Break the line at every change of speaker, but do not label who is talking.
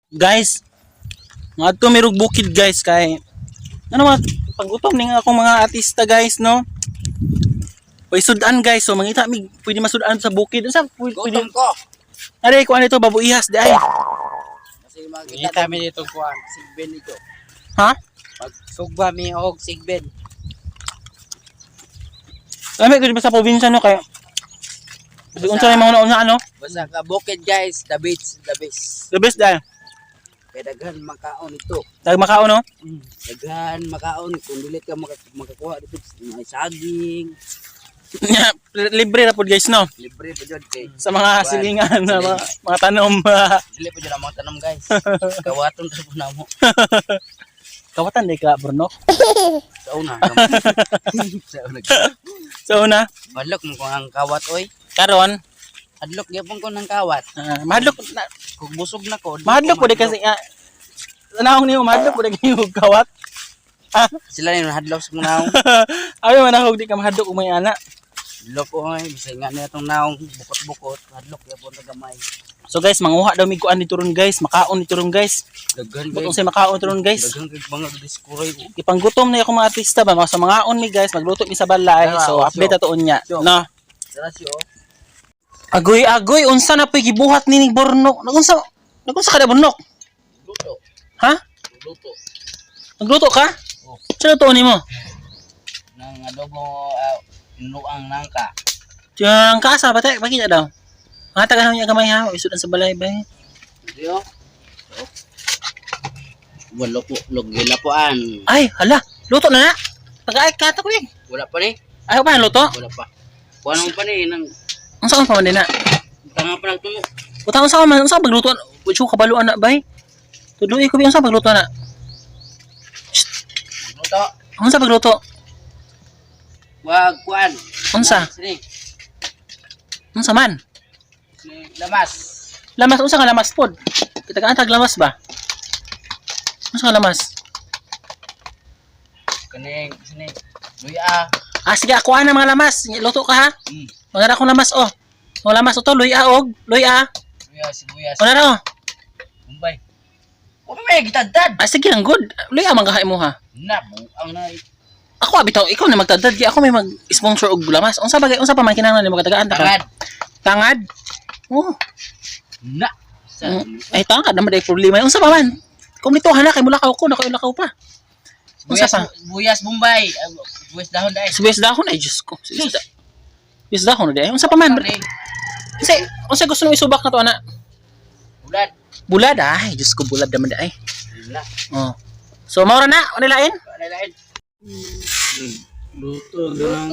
Guys, nga to mirog bukid guys kay ano mga paggutom ning akong mga artista guys no. Pwede sudan guys, so mangita mi pwede masudan sa bukid. Unsa pwede?
Gutom ko.
Ari ko ano ito babuihas di ay.
Kasi makita kami dito kuan, sigben ito.
Ha?
Pag sugba mi og sigben.
Kami ko sa probinsya no kay unsa may mga una ano?
Basta ka bukid guys, the beach, the best.
The best dai.
Kaya daghan makaon ito.
Tag Macau no.
Daghan makaon kung dili ka makakuha dito may saging,
Libre ra pud guys no.
libre pa jud kay.
Sa mga silingan na mga tanom.
Dili pa jud ang mga tanom guys. Kawaton ta po namo.
Kawatan di ka Bruno.
Sa una. Sa una.
Sa una,
Madlok mo kung ang kawat oy.
karon
Hadlok gyapon ko ng kawat.
mahadlok
Kung busog na ko.
mahadlok pud kasi nanahong niyo mahadlok pud kayo kawat.
Sila ni hadlok sa naong.
Ayo manahog di ka mahadlok ug may ana.
Hadlok ko ay bisay nga niya tong naong bukot-bukot. Hadlok gyapon ta gamay.
So guys, manguha daw mig kuan dito ron guys, makaon dito ron guys.
Daghan
Butong
guys.
say makaon dito ron guys.
Daghan kay mga diskuroy.
Ipanggutom na ako mga artista ba, mga sa mangaon mi guys, magluto mi sa balay. So update ato unya. No.
Tara siyo.
Agoy, unsa na po'y gibuhat ni Bornok? Nagunsa kada Bornok?
Luto.
Ha?
Luto.
Nagluto ka?
Oh.
Sino to nimo?
Nang adobo inuang nangka.
Yang kaasa ba tayo? Bakit daw? Mga taga niya gamay ha, isudan sa balay ba?
Diyo. Wala po, logila po an.
Ay, hala, luto na na. Tagaay ka to ko eh.
Wala pa ni.
Ayaw pa luto?
Wala pa. Kuha pa ni nang
Ang saan pa man din na?
tanga pa nagtumo.
Utang sa man, unsa pagluto? Wala kabaluan na bay. Tuloy ko bi unsa pagluto na?
Luto.
Unsa pagluto?
Wag kuan.
Unsa?
Sini.
Unsa man?
Sini lamas.
Lamas unsa nga lamas pod? Kita ka antag lamas ba? Unsa nga lamas?
Kaning sini. Luya.
Sige ako ana mga lamas. Luto ka ha? Wala akong lamas oh. Mga lamas to luya og, luya.
Luya sibuyas.
Wala ra oh.
Bombay. Wala may gitadad.
Sige lang good. Luya man kahay mo ha.
Na ang na.
Ako abitaw, ikaw na magtadad gi ako may mag-sponsor og lamas. Unsa bagay unsa pa man kinahanglan nimo katagaan ta?
Tangad.
Tangad? Oh.
Na.
Ay tangad naman day problema. Unsa pa man? Kung dito hana kay mulakaw ko, nakailakaw pa. Unsa pa?
Buyas Bombay. Buyas dahon dai.
Subes dahon ay Diyos ko. Subes dahon day. Unsa pa man? Kasi unsa gusto mo isubak na to ana?
Bulad.
Bulad ay Diyos ko bulad naman day.
Na.
Oh. So mao ra na, ano lain?
Ano lain? Luto ng